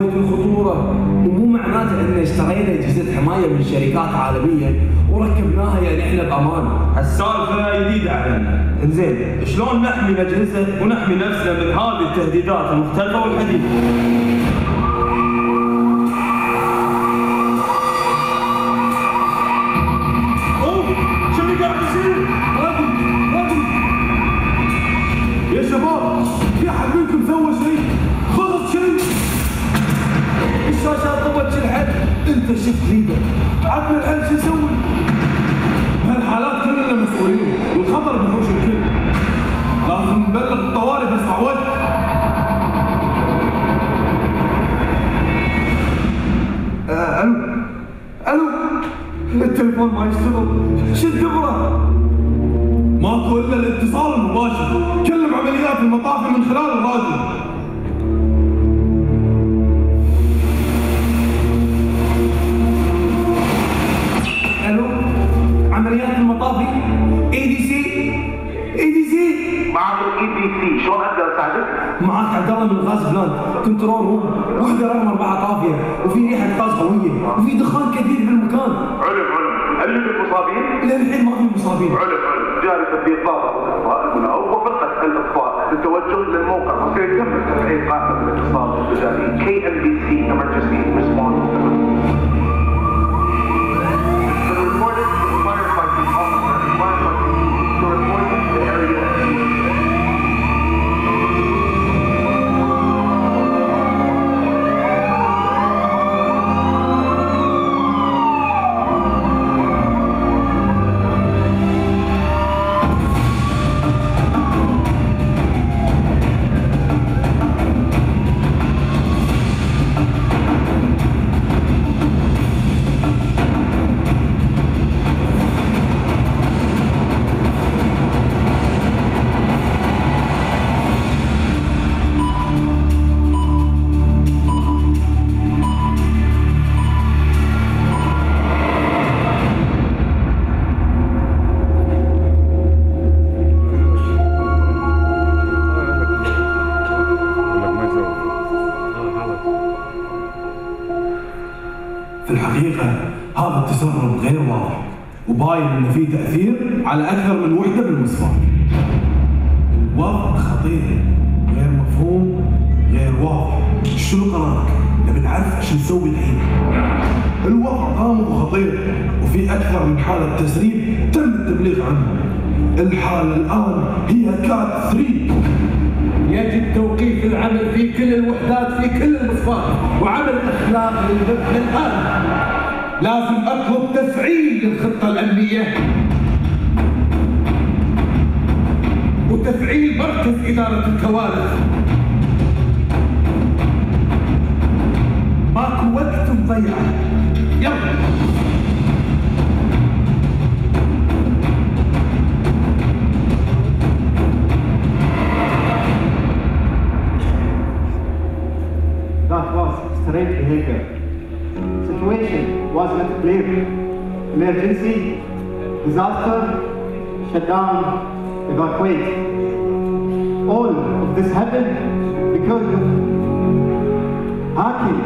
الخطورة، ومو معناته ان اشترينا اجهزة حماية من شركات عالمية وركبناها يعني احنا بامان. هالسالفة جديدة علينا، انزين شلون نحمي الاجهزة ونحمي نفسنا من هذه التهديدات المختلفة والحديثة؟ اوه، شو اللي قاعد يصير؟ راجل يا شباب، في احد منكم سوى شيء؟ خلص شيء؟ الشاشات ضوت شلحت، انت شفت ليدر، عدنا الان شو نسوي؟ بهالحالات كلنا مسؤولين، والخطر بيحوش الكل. لازم نبلغ الطوارئ باسرع وقت. الو التليفون ما يشتغل، شو الدبره؟ ماكو الا الاتصال المباشر، كلم عمليات المطافي من خلال الراديو. الو عمليات المطافي ADC. معك EDC، شلون اقدر اساعدك؟ معك عبد الله من الغاز بلانت، كنترول روم، وحده رقم 4 طافيه، وفي ريحه غاز قويه، وفي دخان كثير بالمكان. علم، هل يوجد مصابين؟ للحين ما في مصابين. علم، جاري تثبيت ضابط الاطفاء هنا او فرقه الاطفاء للتوجه للموقع وسيتم تفعيل قائمه الاتصال التجاري KMBC Emergency Response. The report is required by the officer to report the area. في الحقيقة هذا التسرب غير واضح، وباين انه فيه تأثير على أكثر من وحدة بالمصفاة. الوضع خطير، غير مفهوم، غير واضح. شنو قرارك؟ نبي نعرف ايش نسوي الحين. الوضع غامض وخطير، وفي أكثر من حالة تسريب تم التبليغ عنه. الحالة الآن هي كات 3. يجب توقيف العمل في كل الوحدات في كل المصفات وعمل اخلاق للمبنى الان. لازم اطلب تفعيل الخطه الامنيه وتفعيل مركز اداره الكوارث. ماكو وقت نضيعه، يلا. That was strange behavior. Situation was not clear. Emergency, disaster, shutdown, evacuate. All of this happened because of hacking,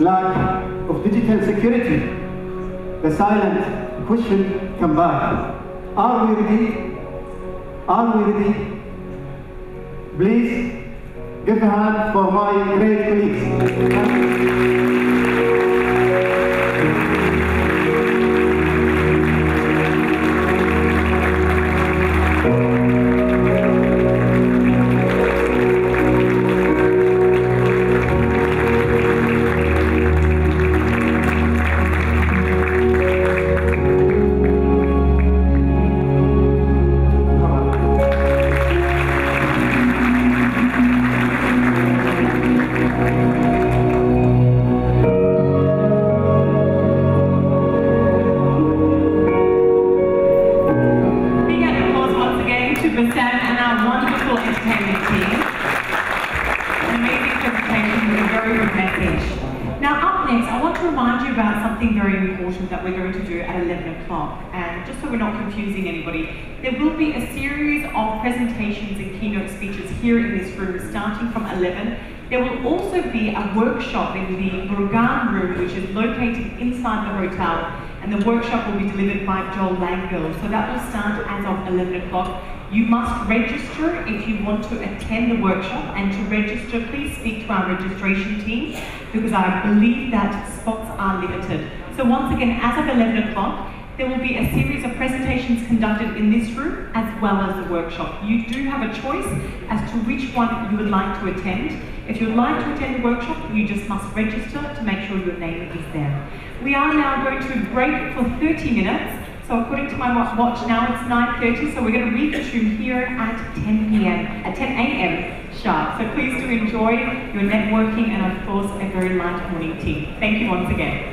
lack of digital security. The silent question come back. Are we ready? Are we ready? Please give a hand for my great colleagues. Now up next, I want want to remind you about something very important that we're going to do at 11 o'clock. And just so we're not confusing anybody, there will be a series of presentations and keynote speeches here in this room starting from 11. There will also be a workshop in the Brunei room, which is located inside the hotel, and the workshop will be delivered by Joel Langville. So that will start as of 11 o'clock. You must register if you want to attend the workshop, and to register, please speak to our registration team, because I believe that spots are limited. So once again, as of 11 o'clock, there will be a series of presentations conducted in this room as well as the workshop. You do have a choice as to which one you would like to attend. If you would like to attend the workshop, you just must register to make sure your name is there. We are now going to break for 30 minutes. So according to my watch now, it's 9:30, so we're going to reconvene here at 10 a.m. sharp. So please do enjoy your networking and of course a very light morning tea. Thank you once again.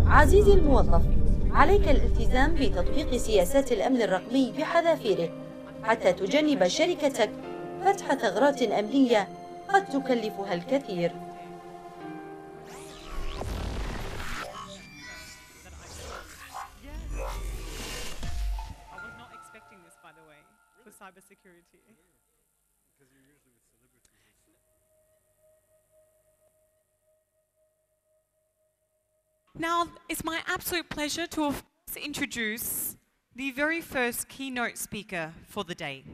عزيزي الموظف، عليك الالتزام بتطبيق سياسات الأمن الرقمي بحذافيره حتى تجنب شركتك فتح ثغرات أمنية قد تكلفها الكثير. Now, it's my absolute pleasure to introduce the very first keynote speaker for the day.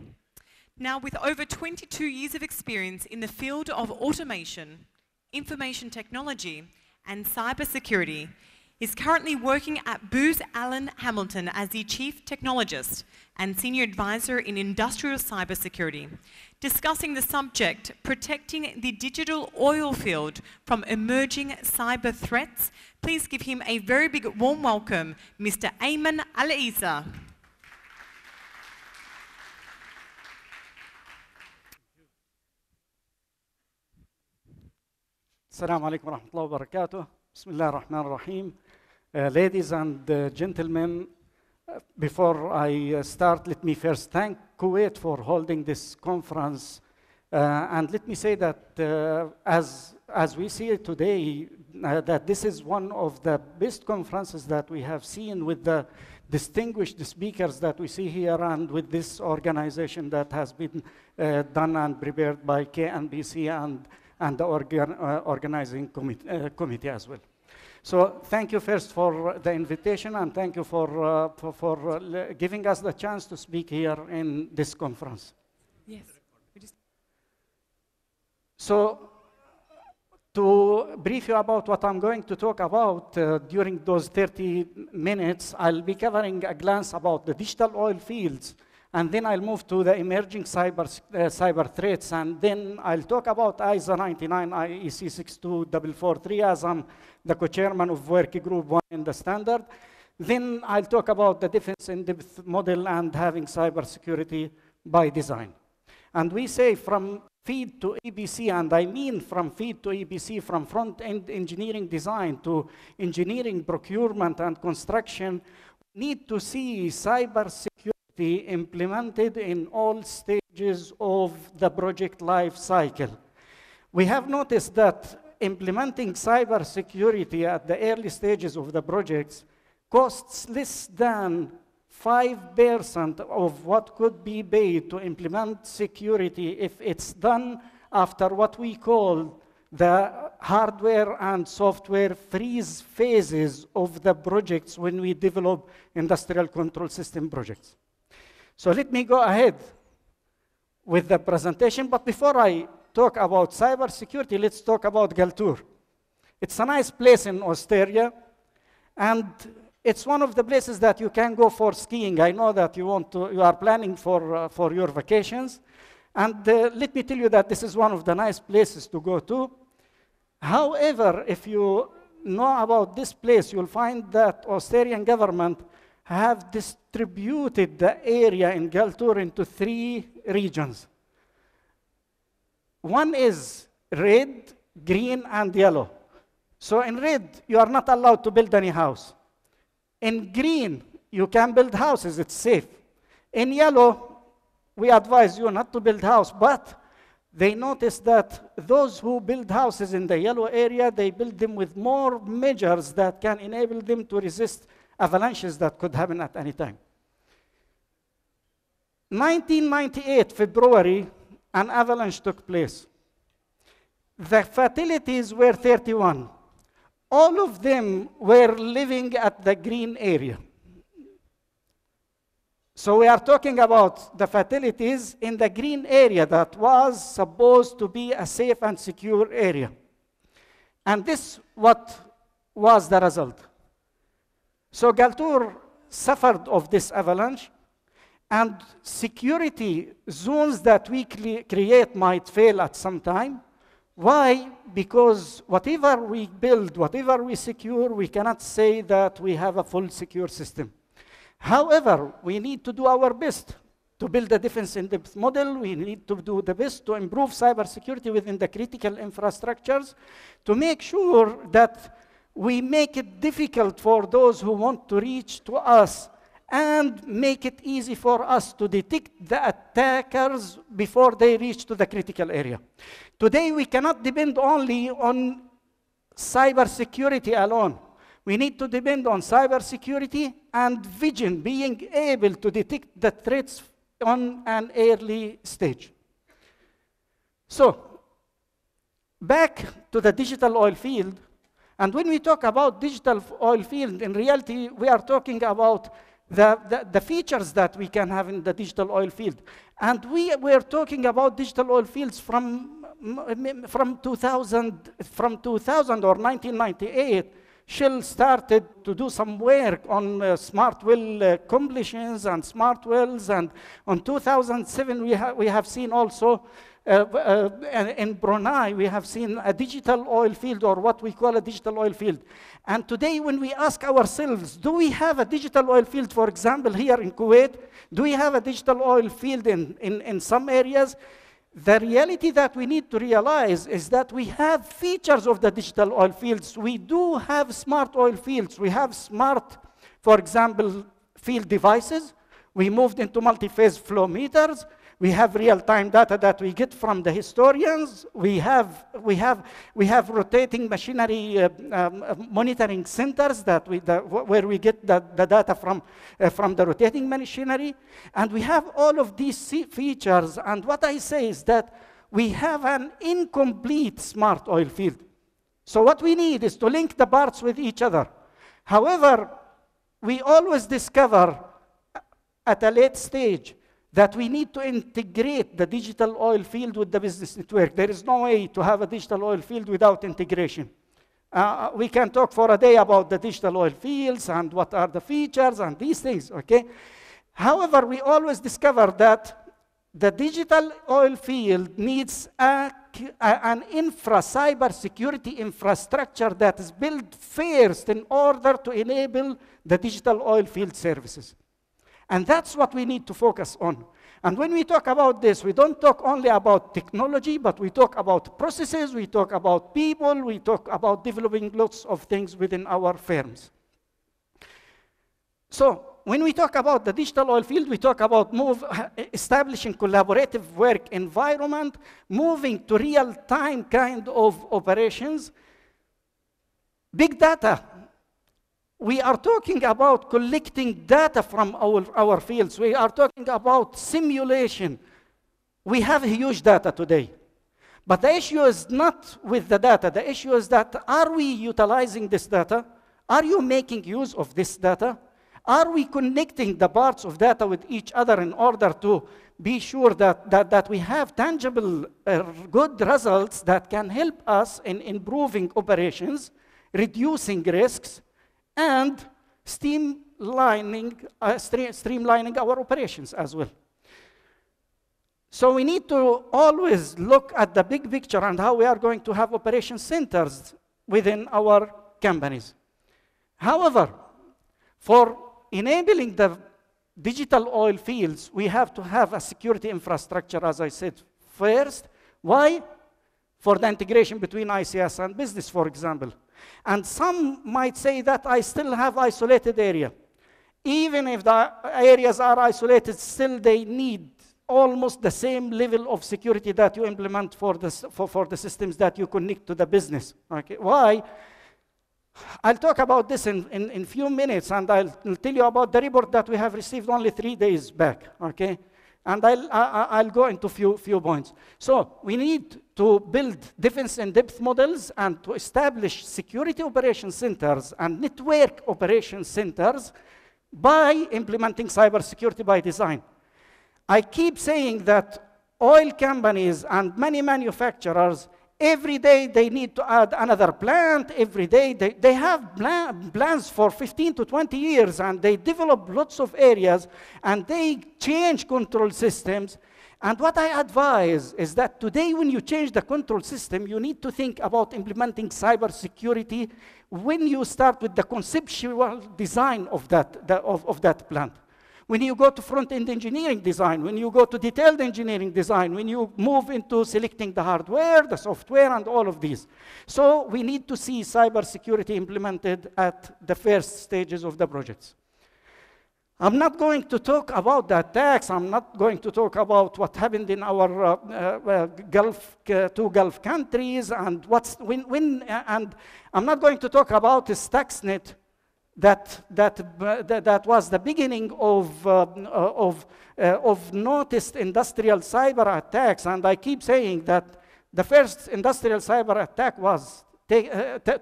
Now, with over 22 years of experience in the field of automation, information technology, and cybersecurity, is currently working at Booz Allen Hamilton as the Chief Technologist and Senior Advisor in Industrial Cybersecurity, discussing the subject, protecting the digital oil field from emerging cyber threats. Please give him a very big warm welcome, Mr. Ayman Al-Issa. Assalamu alaikum wa rahmatullahi wa barakatuh. Bismillah ar-Rahman ar-Rahim. Ladies and gentlemen, before I start, let me first thank Kuwait for holding this conference. And let me say that as we see it today, that this is one of the best conferences that we have seen, with the distinguished speakers that we see here, and with this organization that has been done and prepared by KNBC and the organizing committee as well. So thank you first for the invitation, and thank you for giving us the chance to speak here in this conference. Yes. So to brief you about what I'm going to talk about during those 30 minutes, I'll be covering a glance about the digital oil fields, and then I'll move to the emerging cyber threats, and then I'll talk about ISO 99 IEC 62443, as I'm the co-chairman of Work Group 1 in the standard. Then I'll talk about the defense in-depth model and having cybersecurity by design. And we say from feed to EBC, and I mean from feed to EBC, from front-end engineering design to engineering, procurement, and construction, we need to see cybersecurity implemented in all stages of the project life cycle. We have noticed that implementing cybersecurity at the early stages of the projects costs less than 5% of what could be paid to implement security if it's done after what we call the hardware and software freeze phases of the projects when we develop industrial control system projects. So let me go ahead with the presentation, but before I talk about cybersecurity, let's talk about Galtur. It's a nice place in Austria, and it's one of the places that you can go for skiing. I know that you are planning for your vacations. And let me tell you that this is one of the nice places to go to. However, if you know about this place, you'll find that Austrian government have distributed the area in Galtur into 3 regions. One is red, green, and yellow. So in red, you are not allowed to build any house. In green, you can build houses, it's safe. In yellow, we advise you not to build house, but they noticed that those who build houses in the yellow area, they build them with more measures that can enable them to resist avalanches that could happen at any time. 1998, February, an avalanche took place. The fatalities were 31. All of them were living at the green area. So we are talking about the fatalities in the green area that was supposed to be a safe and secure area. And this what was the result. So Galtur suffered of this avalanche, and security zones that we create might fail at some time. Why? Because whatever we build, whatever we secure, we cannot say that we have a full secure system. However, we need to do our best to build a defense in-depth model. We need to do the best to improve cybersecurity within the critical infrastructures to make sure that we make it difficult for those who want to reach to us and make it easy for us to detect the attackers before they reach to the critical area. Today, we cannot depend only on cybersecurity alone. We need to depend on cybersecurity and vision, being able to detect the threats on an early stage. So, back to the digital oil field. And when we talk about digital oil field, in reality, we are talking about the features that we can have in the digital oil field. And we were talking about digital oil fields from 2000 or 1998. Shell started to do some work on smart well completions and smart wells. And on 2007, we have seen also in Brunei, we have seen a digital oil field, or what we call a digital oil field. And today, when we ask ourselves, do we have a digital oil field, for example, here in Kuwait? Do we have a digital oil field in some areas? The reality that we need to realize is that we have features of the digital oil fields. We do have smart oil fields. We have smart, for example, field devices. We moved into multi-phase flow meters. We have real-time data that we get from the historians. We have rotating machinery monitoring centers where we get the data from the rotating machinery. And we have all of these features. And what I say is that we have an incomplete smart oil field. So what we need is to link the parts with each other. However, we always discover at a late stage that we need to integrate the digital oil field with the business network. There is no way to have a digital oil field without integration. We can talk for a day about the digital oil fields and what are the features and these things, okay? However, we always discover that the digital oil field needs an cybersecurity infrastructure that is built first in order to enable the digital oil field services. And that's what we need to focus on. And when we talk about this, we don't talk only about technology, but we talk about processes, we talk about people, we talk about developing lots of things within our firms. So when we talk about the digital oil field, we talk about establishing collaborative work environment, moving to real-time kind of operations. Big data. We are talking about collecting data from our fields. We are talking about simulation. We have huge data today. But the issue is not with the data. The issue is that, are we utilizing this data? Are you making use of this data? Are we connecting the parts of data with each other in order to be sure that we have tangible, good results that can help us in improving operations, reducing risks, and streamlining our operations as well? So we need to always look at the big picture and how we are going to have operation centers within our companies. However, for enabling the digital oil fields, we have to have a security infrastructure, as I said, first. Why? For the integration between ICS and business, for example. And some might say that I still have isolated area. Even if the areas are isolated, still they need almost the same level of security that you implement for the systems that you connect to the business. Okay. Why? I'll talk about this in few minutes, and I'll tell you about the report that we have received only 3 days back, okay? And I'll go into few points. So we need to build defense in-depth models and to establish security operation centers and network operation centers by implementing cybersecurity by design. I keep saying that oil companies and many manufacturers, every day they need to add another plant. Every day they have plans for 15 to 20 years, and they develop lots of areas, and they change control systems. And what I advise is that today, when you change the control system, you need to think about implementing cybersecurity when you start with the conceptual design of that plant. When you go to front-end engineering design, when you go to detailed engineering design, when you move into selecting the hardware, the software, and all of these. So we need to see cybersecurity implemented at the first stages of the projects. I'm not going to talk about the attacks. I'm not going to talk about what happened in our two Gulf countries and and I'm not going to talk about Stuxnet. That was the beginning of noticed industrial cyber attacks, and I keep saying that the first industrial cyber attack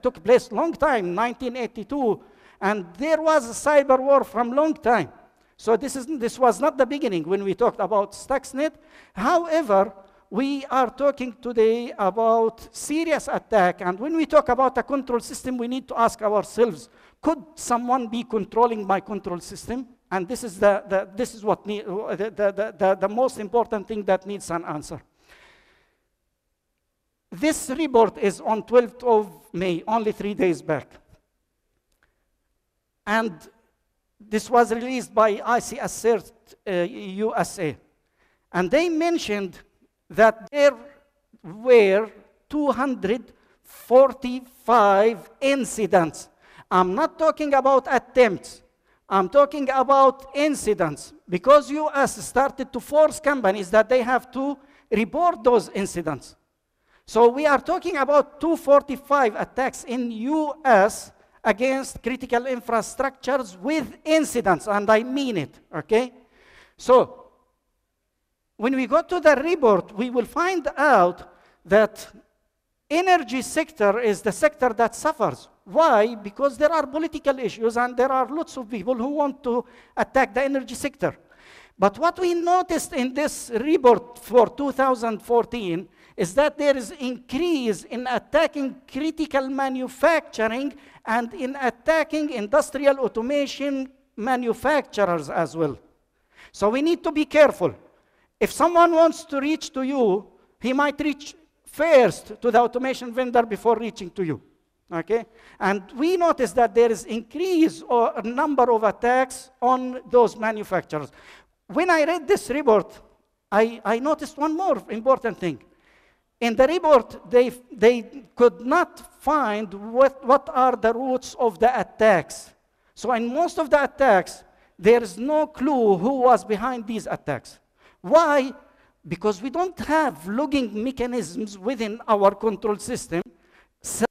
took place long time, 1982, and there was a cyber war from long time. So this was not the beginning when we talked about Stuxnet. However, we are talking today about serious attack, and when we talk about a control system, we need to ask ourselves, could someone be controlling my control system? And this is the most important thing that needs an answer. This report is on 12th of May, only 3 days back. And this was released by ICS USA. And they mentioned that there were 245 incidents. I'm not talking about attempts. I'm talking about incidents, because US started to force companies that they have to report those incidents. So we are talking about 245 attacks in US against critical infrastructures with incidents, and I mean it, okay? So when we go to the report, we will find out that energy sector is the sector that suffers. Why? Because there are political issues and there are lots of people who want to attack the energy sector. But what we noticed in this report for 2014 is that there is increase in attacking critical manufacturing and in attacking industrial automation manufacturers as well. So we need to be careful. If someone wants to reach to you, he might reach first to the automation vendor before reaching to you. Okay? And we noticed that there is increase or a number of attacks on those manufacturers. When I read this report, I noticed one more important thing. In the report, they could not find what are the roots of the attacks. So in most of the attacks, there is no clue who was behind these attacks. Why? Because we don't have logging mechanisms within our control system. So,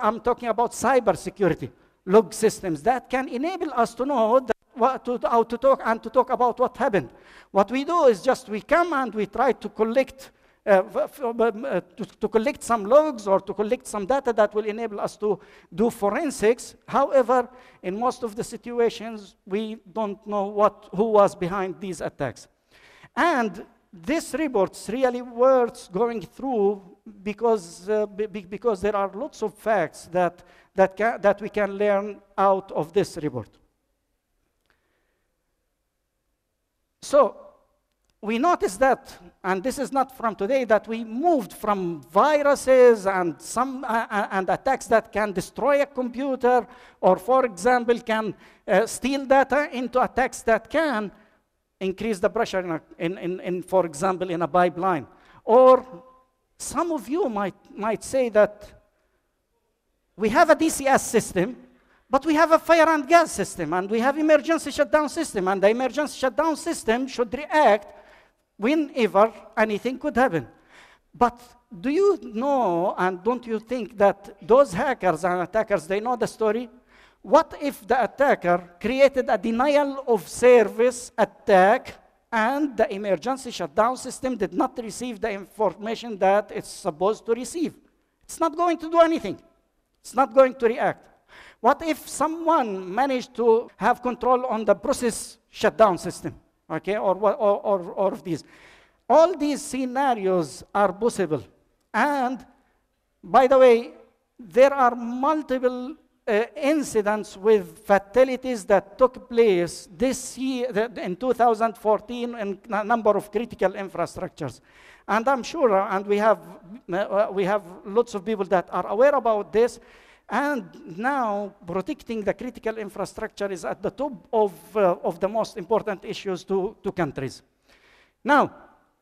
I'm talking about cybersecurity log systems that can enable us to know how to talk about what happened. What we do is just we come and we try to collect to collect some logs or to collect some data that will enable us to do forensics. However, in most of the situations, we don't know who was behind these attacks. And this report's really worth going through because there are lots of facts that we can learn out of this report. So we noticed that, and this is not from today, that we moved from viruses and and attacks that can destroy a computer, or for example, can steal data, into attacks that can increase the pressure for example, in a pipeline. Or some of you might say that we have a DCS system, but we have a fire and gas system, and we have emergency shutdown system, and the emergency shutdown system should react whenever anything could happen. But do you know, and don't you think that those hackers and attackers, they know the story? What if the attacker created a denial of service attack and the emergency shutdown system did not receive the information that it's supposed to receive? It's not going to do anything. It's not going to react. What if someone managed to have control on the process shutdown system? Okay, or of these. All these scenarios are possible. And by the way, there are multiple incidents with fatalities that took place this year, in 2014, in a number of critical infrastructures. And I'm sure, and we have lots of people that are aware about this. And now, protecting the critical infrastructure is at the top of the most important issues to countries. Now,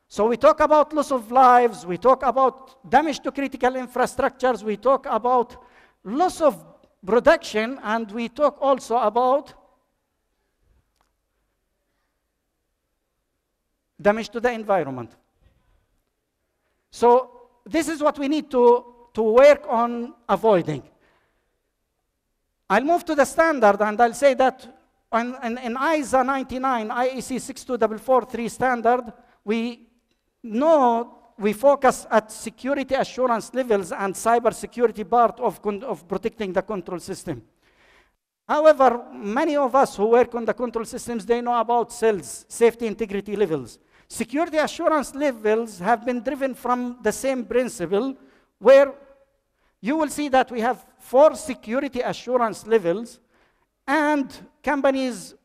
so we talk about loss of lives, we talk about damage to critical infrastructures, we talk about loss of production, and we talk also about damage to the environment. So this is what we need to work on avoiding. I'll move to the standard, and I'll say that in ISA 99, IEC 62443 standard, we focus at security assurance levels and cybersecurity part of protecting the control system. However, many of us who work on the control systems, they know about SILs, safety integrity levels. Security assurance levels have been driven from the same principle, where you will see that we have 4 security assurance levels, and companies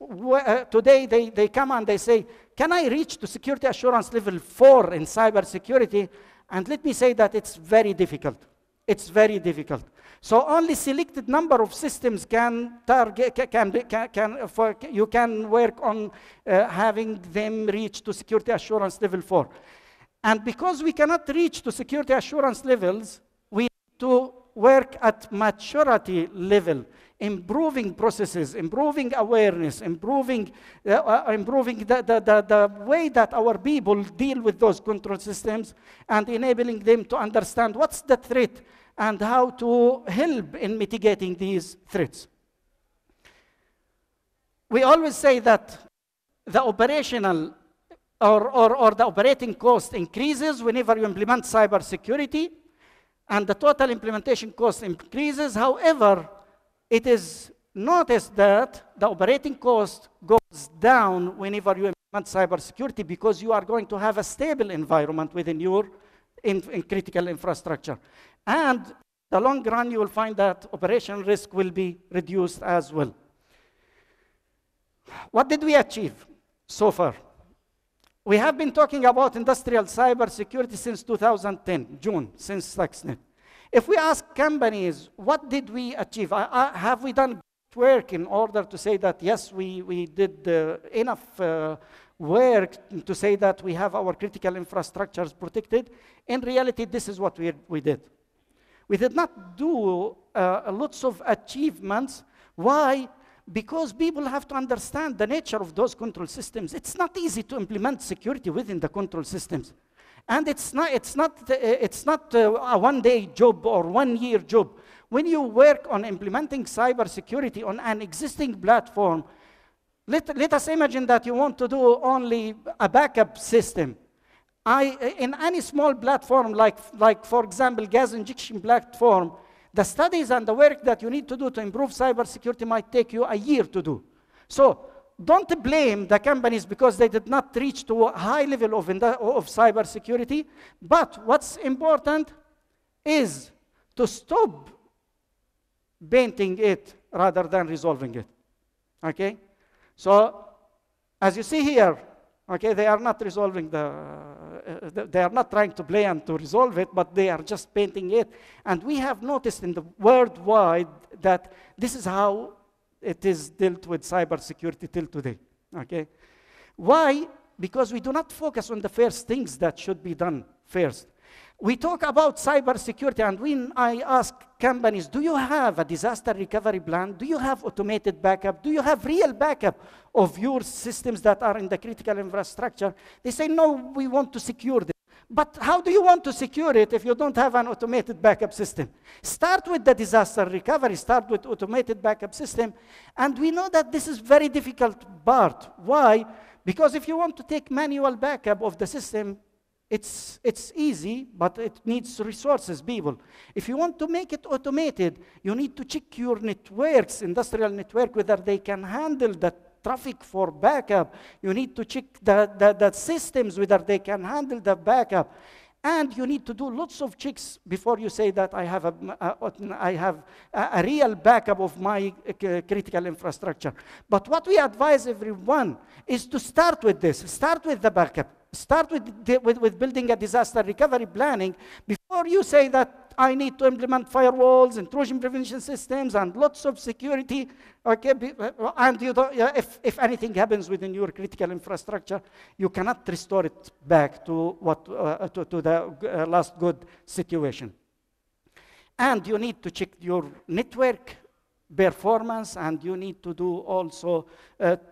today, they come and they say, can I reach to security assurance level 4 in cybersecurity? And let me say that it's very difficult. It's very difficult. So only selected number of systems can you can work on having them reach to security assurance level 4. And because we cannot reach to security assurance levels, we need to work at maturity level, improving processes, improving awareness, improving the way that our people deal with those control systems, and enabling them to understand what's the threat and how to help in mitigating these threats. We always say that the operational or the operating cost increases whenever you implement cybersecurity, and the total implementation cost increases. However, it is noticed that the operating cost goes down whenever you implement cybersecurity, because you are going to have a stable environment within your in critical infrastructure. And in the long run, you will find that operational risk will be reduced as well. What did we achieve so far? We have been talking about industrial cybersecurity since 2010, June, since Stuxnet. If we ask companies, what did we achieve? Have we done work in order to say that, yes, we did enough work to say that we have our critical infrastructures protected? In reality, this is what we did. We did not do lots of achievements. Why? Because people have to understand the nature of those control systems. It's not easy to implement security within the control systems. And it's not a one-day job or one-year job. When you work on implementing cybersecurity on an existing platform, let us imagine that you want to do only a backup system. In any small platform, like for example, gas injection platform, the studies and the work that you need to do to improve cybersecurity might take you a year to do. So don't blame the companies because they did not reach to a high level of cybersecurity. But what's important is to stop painting it rather than resolving it. Okay? So as you see here, okay, they are not resolving they are not trying to plan to resolve it, but they are just painting it. And we have noticed in the worldwide that this is how it is dealt with cybersecurity till today. Okay? Why? Because we do not focus on the first things that should be done first. We talk about cybersecurity, and when I ask companies, do you have a disaster recovery plan? Do you have automated backup? Do you have real backup of your systems that are in the critical infrastructure? They say, no, we want to secure them. But how do you want to secure it if you don't have an automated backup system? Start with the disaster recovery, start with automated backup system. And we know that this is very difficult part. Why? Because if you want to take manual backup of the system, it's easy, but it needs resources, people. If you want to make it automated, you need to check your networks, industrial network, whether they can handle the traffic for backup. You need to check the systems, whether they can handle the backup. And you need to do lots of checks before you say that I have a real backup of my critical infrastructure. But what we advise everyone is to start with this. Start with the backup. Start with building a disaster recovery planning before you say that I need to implement firewalls, intrusion prevention systems, and lots of security. Okay, and you don't, if anything happens within your critical infrastructure, you cannot restore it back to the last good situation. And you need to check your network performance, and you need to do also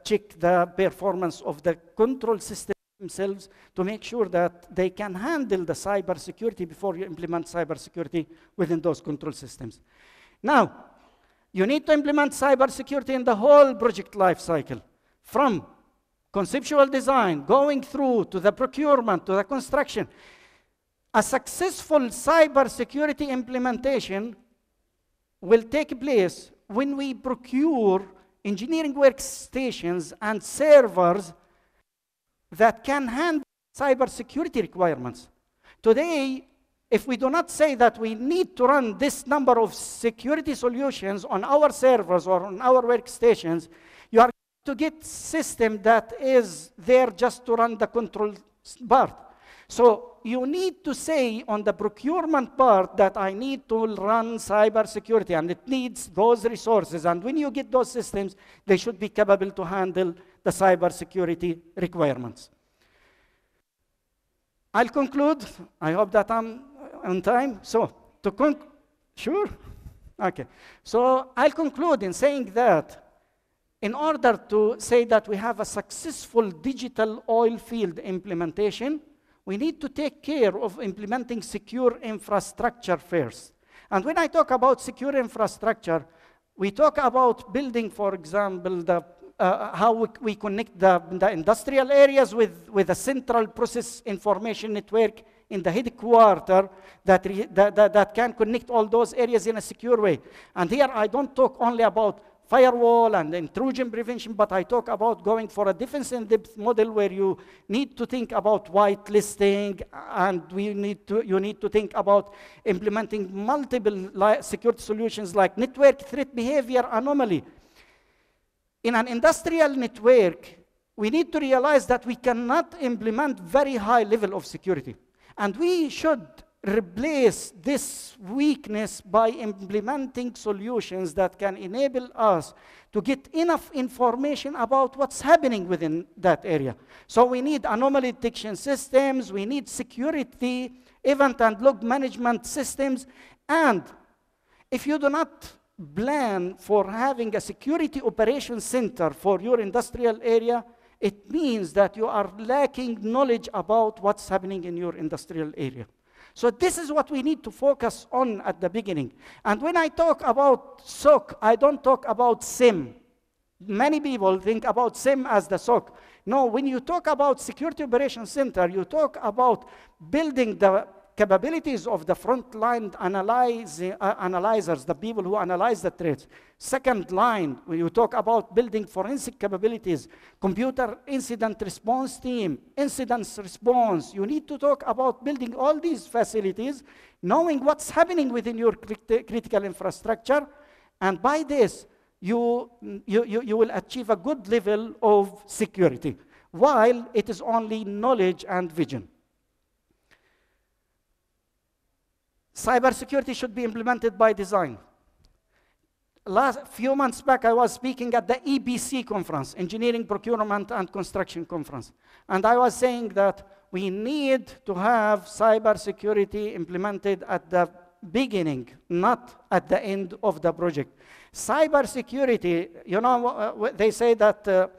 check the performance of the control system themselves to make sure that they can handle the cybersecurity before you implement cybersecurity within those control systems. Now, you need to implement cybersecurity in the whole project life cycle, from conceptual design, going through to the procurement, to the construction. A successful cybersecurity implementation will take place when we procure engineering workstations and servers that can handle cybersecurity requirements. Today, if we do not say that we need to run this number of security solutions on our servers or on our workstations, you are going to get a system that is there just to run the control part. So you need to say on the procurement part that I need to run cybersecurity, and it needs those resources. And when you get those systems, they should be capable to handle the cybersecurity requirements. I'll conclude. I hope that I'm on time. So Sure? Okay. So I'll conclude in saying that in order to say that we have a successful digital oil field implementation, we need to take care of implementing secure infrastructure first. And when I talk about secure infrastructure, we talk about building, for example, how we connect the industrial areas with a central process information network in the headquarters that can connect all those areas in a secure way. And here I don't talk only about firewall and intrusion prevention, but I talk about going for a defense-in-depth model where you need to think about whitelisting, and you need to think about implementing multiple security solutions like network threat behavior anomaly. In an industrial network, we need to realize that we cannot implement very high level of security. And we should replace this weakness by implementing solutions that can enable us to get enough information about what's happening within that area. So we need anomaly detection systems, we need security, event and log management systems, and if you do not plan for having a security operations center for your industrial area, it means that you are lacking knowledge about what's happening in your industrial area. So this is what we need to focus on at the beginning. And when I talk about SOC, I don't talk about SIM. Many people think about SIM as the SOC. No, when you talk about Security Operations Center, you talk about building the capabilities of the frontline analyzers, the people who analyze the threats. Second line, when you talk about building forensic capabilities, computer incident response team, incident response, you need to talk about building all these facilities, knowing what's happening within your critical infrastructure, and by this, you will achieve a good level of security, while it is only knowledge and vision. Cybersecurity should be implemented by design. Few months back, I was speaking at the EPC conference, Engineering, Procurement, and Construction Conference. And I was saying that we need to have cybersecurity implemented at the beginning, not at the end of the project. Cybersecurity, you know, they say that